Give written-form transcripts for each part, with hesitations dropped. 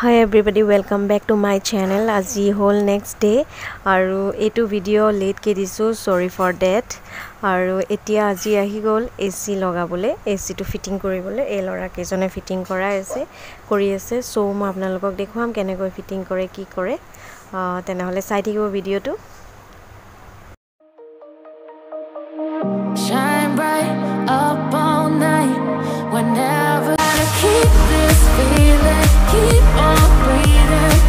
Hi everybody, welcome back to my channel. Aji whole next day aru etu video late ke disu, sorry for that. Aru etia aji ahi gol AC logabole, AC to fitting koribole ei lora kejone fitting korai ase so ma apnalokok dekhuam kenekoi fitting kore ki kore tenahole sai thikibo video to shine bright up all night whenever I keep this feeling, keep on breathing.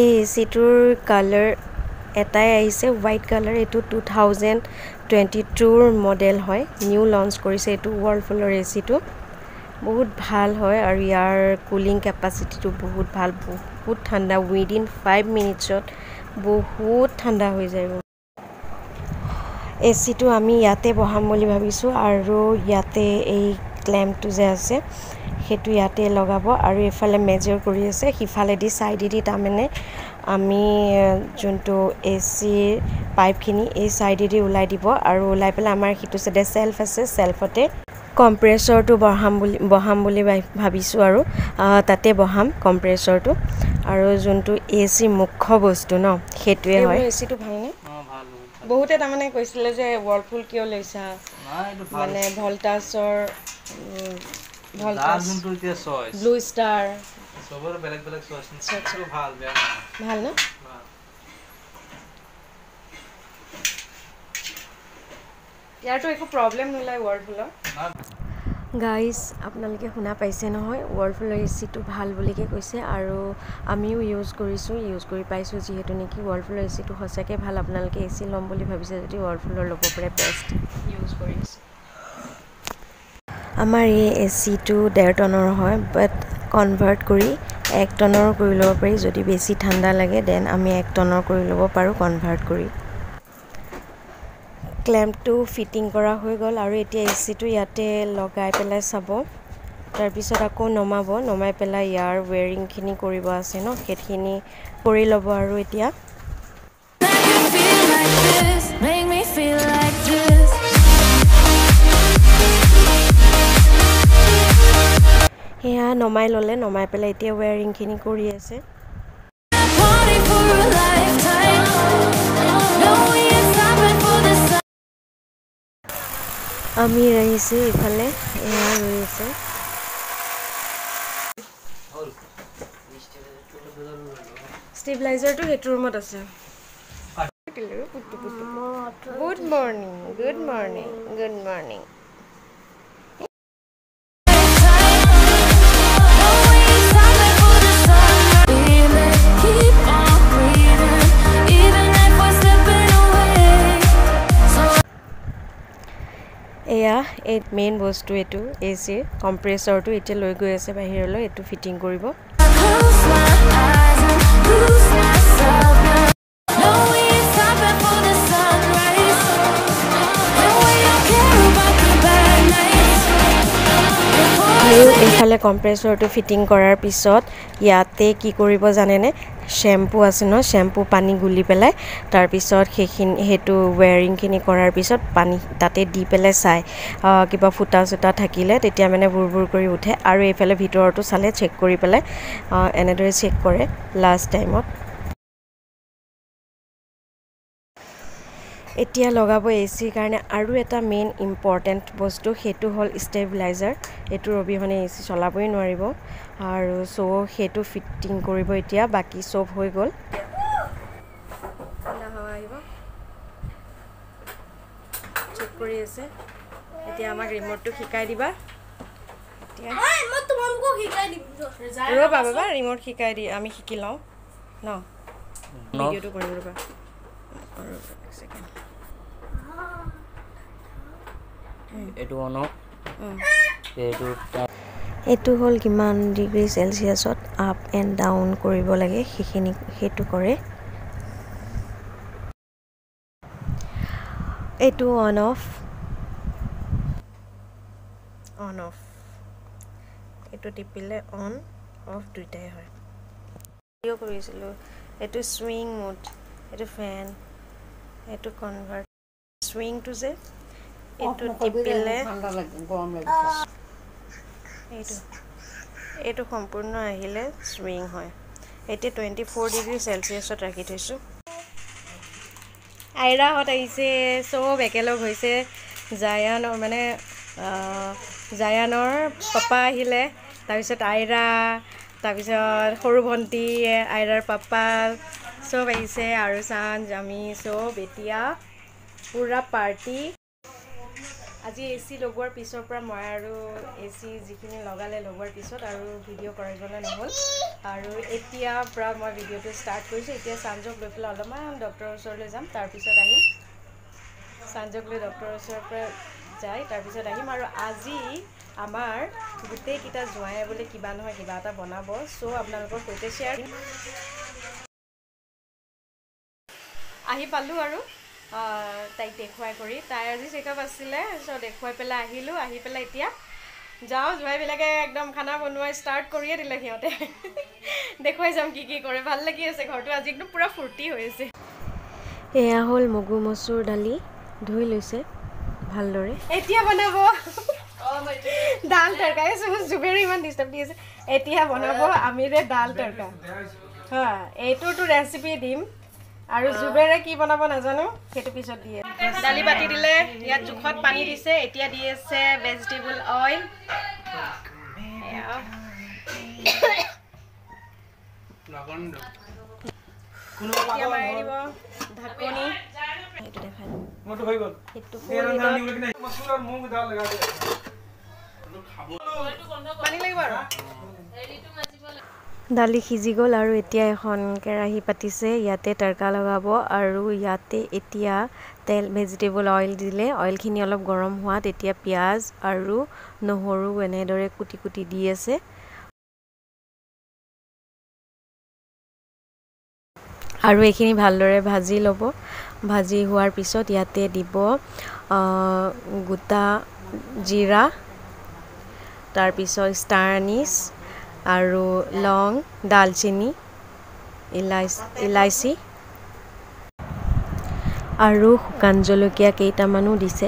AC tour color এটাই আহিছে white color এটো 2022 model হয় new launch কৰিছে এটো Whirlpool AC টো বহুত ভাল হয় আৰু ইয়াৰ cooling capacity টো বহুত ভাল বহুত ঠাণ্ডা within 5 minutes বহুত ঠাণ্ডা হৈ যায় AC টো আমি ইয়াতে বহাম বুলি ভাবিছো আৰু ইয়াতে এই clamp টো যে আছে হেতু ইয়াতে লগাব আৰু এফালে মেজৰ কৰি আছে হিফালে দি সাইডে দি তামেনে আমি জুনটো এসি পাইপ খিনি এই সাইডে দি উলাই দিব আৰু উলাই পেলা আমাৰ হিটু সেডে সেলফ আছে সেলফতে কম্প্ৰেসৰ টো বহাম বুলি ভাবিছো আৰু তাতে বহাম কম্প্ৰেসৰ টো আৰু জুনটো এসি মুখ্য বস্তু ন হেতুৱে হয় এসি টো ভাল নে ভাল বহুতে তামানে কৈছিলে যে Whirlpool কিয় লৈছা মানে ভল্টাছৰ ভল্টাছ জুনটো এতিয়া চয়েস ব্লু ষ্টাৰ সবৰ বেলেগ বেলেগ চয়েস আছে ভাল বেয়া ভাল না ইয়াৰটো একো প্ৰবলেম নলাই Whirlpoolৰ গাইস আপোনালোকে শুনা পাইছে নহয় Whirlpoolৰ এসিটো ভাল বুলিকে কৈছে আৰু আমিও ইউজ কৰি পাইছো যেহেতু নেকি Whirlpoolৰ এসিটো হসাকে ভাল আপোনালোকে এসি লম বুলি ভাবিছে যদি Whirlpoolৰ ল'ব পাৰে বেষ্ট ইউজ কৰিছে আমাৰ এই এসিটো 1.5 টনৰ হয় বাট কনভাৰ্ট কৰি 1 টনৰ কৰি ল'ব পাৰি যদি বেছি ঠাণ্ডা লাগে দেন আমি 1 টনৰ কৰি ল'ব পাৰো কনভাৰ্ট কৰি ক্লেম্প টো ফিটিং কৰা হৈ গল আৰু এতিয়া এসি টো ইয়াতে লগাই পেলাই চাব তাৰ পিছত আকৌ নমাই পেলাই ইয়াৰ ওয়্যাৰিং খিনি কৰিব আছে ন হেতখিনি কৰি ল'ব আৰু এতিয়া Make me feel like this. হেয়া নমাই ললে নমাই পেলাই এতিয়া ওয়্যাৰিং খিনি কৰি আছে Party for a lifetime. No, we ain't stopping for the sun. আমি ৰহিছে ইফালে এয়া ৰহিছে ষ্টেবিলাইজাৰ টো হেতু ৰুমত আছে good morning Keep on breathing, even if we're slipping away. এয়া এই মেইন বস্তু এটো এসি কম্প্ৰেসৰটো এতিয়া লৈ গৈ আছে বাহিৰলৈ এটো ফিটিং কৰিব Close my eyes and lose myself now. No, we ain't stopping for the sunrise. And we don't care about the bad nights. আৰু এফালে কম্প্ৰেসৰটো ফিটিং কৰাৰ পিছত ইয়াতে কি কৰিব জানেনে শ্যাম্পু আছে ন শ্যাম্পু পানী গুলি পেলাই তাৰ পিছত হেতু ওয়্যাৰিং খিনি কৰাৰ পিছত পানী তাতে দি পেলাই চাই কিবা ফুটা সুটা থাকিলে তেতিয়া মানে বুৰবুৰ কৰি উঠে আৰু এফালে ভিতৰটো চালে চেক কৰি পেলাই এনেদৰে চেক কৰে লাষ্ট টাইমত এতিয়া লগাব এসিৰ কাৰণে আৰু এটা মেইন ইম্পৰ্টেন্ট বস্তু হেতু হল ষ্টেবিলাইজাৰ এটো অবিহনে এসি চলাবই নোৱাৰিব আৰু সো হেতু ফিটিং কৰিব এতিয়া বাকি সব হৈ গল চেক কৰি আছে এতিয়া আমাক ৰিমোটটো শিকাই দিবা এতিয়া মই তোমালোকক শিকাই দিম ৰবা বাবা ৰিমোট শিকাই দি আমি শিকি লওঁ ন ভিডিওটো কৰিম ৰবা আৰু এক সেকেন্ড এটো অন এটো হল কিমান ডিগ্ৰী সেলসিয়াসত আপ এন্ড ডাউন কৰিব লাগে হেখিনি হেতু কৰে এটো অন অফ এটো টিপিলে অন অফ দুইটাই হয় ভিডিও কৰিছিলো এটো সুইং মোড এইটো ফেন এইটো কনভাৰ্ট সুইংটো যে এইটো টিপিলে ঠান্ডা লাগে গৰম লাগে এইটো সম্পূৰ্ণ আহিলে সুইং হয় এতিয়া 24 ডিগ্ৰী সেলসিয়াছত ৰাখি থৈছো আইৰা হত আহিছে সব একেলগ হৈছে জায়ানৰ মানে জায়ানৰ পাপা আহিলে তাৰপিছত আইৰা তাৰপিছত সৰু ভন্টি আইৰাৰ পাপা সব আহিছে আৰু সাঞ্জ আমি সব এতিয়া পুৰা পাৰ্টি আজি এসি লগোৱাৰ পিছৰ পৰা মই আৰু এসি যিখিনি লগালে লগোৱাৰ পিছত আৰু ভিডিঅ' কৰিবলৈ নহ'ল আৰু এতিয়া পৰা মই ভিডিঅ'টো ষ্টাৰ্ট কৰিছোঁ এতিয়া সাঞ্জক লৈ পেলাই অলপমান ডক্টৰৰ ওচৰলৈ যাম তাৰপিছত আহিম সাঞ্জক লৈ ডক্টৰৰ ওচৰৰ পৰা যাই তাৰপিছত আহিম আৰু আজি আমাৰ গোটেইকেইটা জোৱায়ে বোলে কিবা নহয় কিবা এটা বনাব চ' আপোনালোকৰ সৈতে শ্বেয়াৰ আহি পালোঁ আৰু তাইক দেখুৱাই কৰি তাই আজি চেকআপ আছিলে চ' দেখুৱাই পেলাই আহিলোঁ আহি পেলাই এতিয়া যাওঁ জোৱাইবিলাকে একদম খানা বনোৱা ষ্টাৰ্ট কৰিয়ে দিলে সিহঁতে দেখুৱাই যাম কি কি কৰে ভাল লাগি আছে ঘৰটো আজি একদম পুৰা ফূৰ্তি হৈ আছে এয়া হ'ল মগু মচুৰ দালি ধুই লৈছে ভালদৰে এতিয়া বনাব দাল তৰকা জুবেৰে ইমান ডিষ্টাৰ্ব দি আছে এতিয়া বনাব আমিৰে দাল তৰকা হা এইটোতো ৰেচিপি দিম আৰু জুবেৰে কি বনাব নাজানো সেইটো পিছত দিয়ে দালি বাটি দিলে ইয়াত জুখত পানী দিছে এতিয়া দি আছে ভেজিটেবল অইল এতিয়া মাৰি দিব ঢাকনি এইটো দেখাই মটো হৈ গল সেইটো মসুৰ আৰু মুগ দাল লগা দে পানী লাগিব আৰু দালি সিজি গ'ল আৰু এতিয়া এখন কেৰাহী পাতিছে ইয়াতে তৰকা লগাব আৰু ইয়াতে এতিয়া তেল ভেজিটেবল অইল দিলে অইলখিনি অলপ গৰম হোৱাত এতিয়া পিয়াজ আৰু নহৰু এনেদৰে কুটি কুটি দি আছে আৰু এইখিনি ভালদৰে ভাজি ল'ব ভাজি হোৱাৰ পিছত ইয়াতে দিব গোটা জিৰা তাৰপিছত ষ্টাৰ আনিছ আৰু লং দালচিনি ইলাইচি আৰু শুকান জলকীয়া কেইটামানো দিছে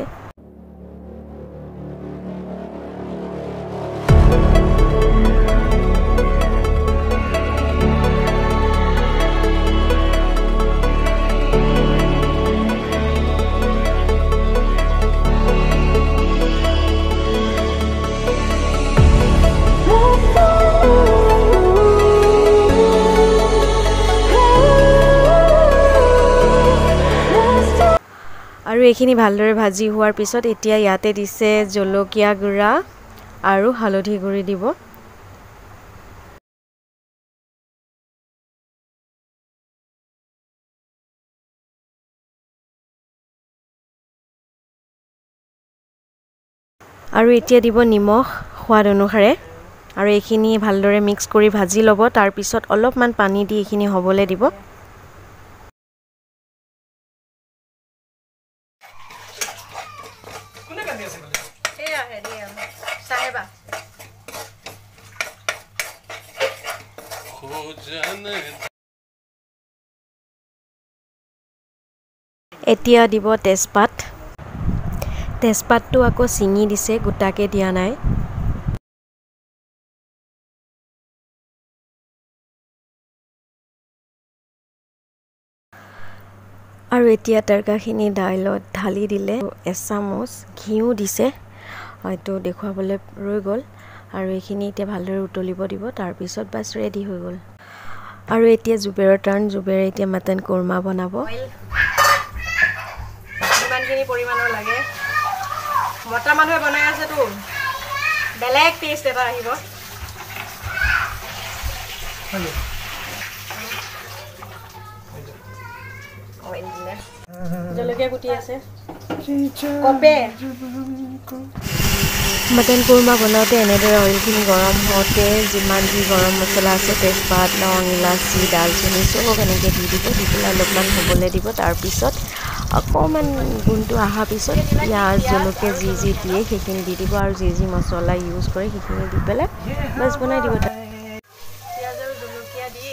আৰু এইখিনি ভালদৰে ভাজি হোৱাৰ পিছত এতিয়া ইয়াতে দিছে জলকীয়া গুড়া আৰু হালধি গুড়ি দিব আৰু এতিয়া দিব নিমখ সোৱাদ অনুসাৰে আৰু এইখিনি ভালদৰে মিক্স কৰি ভাজি ল'ব তাৰ পিছত অলপমান পানী দি এইখিনি হ'বলৈ দিব এতিয়া দিব তেজপাতটো আকৌ চিঙি দিছে গোটাকে দিয়া নাই আৰু এতিয়া তৰকাখিনি দাইলত ঢালি দিলে এচামুচ ঘিউ দিছে হয়তো দেখুৱাবলৈ ৰৈ গ'ল আৰু এইখিনি এতিয়া ভালদৰে উতলিব দিব তাৰপিছত বাছ ৰেডি হৈ গ'ল আৰু এতিয়া জুবেৰৰ টাৰ্ণ জুবেৰে এতিয়া মটন কোৰমা বনাব ইমানখিনি পৰিমাণৰ লাগে মতা মানুহে বনাই আছেতো বেলেগ টেষ্ট এটা আহিব জলকীয়া কুটি আছে কপে মটন কোৰমা বনাওঁতে এনেদৰে অইলখিনি গৰম হওঁতে যিমান যি গৰম মছলা আছে তেজপাত লং ইলাচি দালচেনি চব এনেকৈ দি দিব দি পেলাই অলপমান হ'বলৈ দিব তাৰপিছত অকণমান গুণটো অহাৰ পিছত পিঁয়াজ জলকীয়া যি যি দিয়ে সেইখিনি দি দিব আৰু যি যি মছলা ইউজ কৰে সেইখিনি দি পেলাই বাছ বনাই দিব পিঁয়াজ আৰু জলকীয়া দি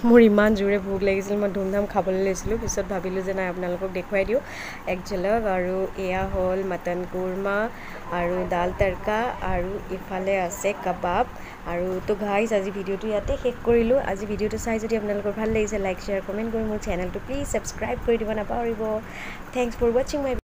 মোৰ ইমান জোৰে ভোক লাগিছিল মই ধুমধাম খাবলৈ লৈছিলোঁ পিছত ভাবিলোঁ যে নাই আপোনালোকক দেখুৱাই দিওঁ এক ঝলক আৰু এয়া হ'ল মটন কুৰ্মা আৰু দাল তড়কা আৰু ইফালে আছে কাবাব আৰু তো গাইজ আজি ভিডিঅ'টো ইয়াতে শেষ কৰিলোঁ আজি ভিডিঅ'টো চাই যদি আপোনালোকৰ ভাল লাগিছে লাইক শ্বেয়াৰ কমেণ্ট কৰি মোৰ চেনেলটো প্লিজ ছাবস্ক্ৰাইব কৰি দিব নাপাহৰিব থেংকছ ফৰ ৱাচিং মাই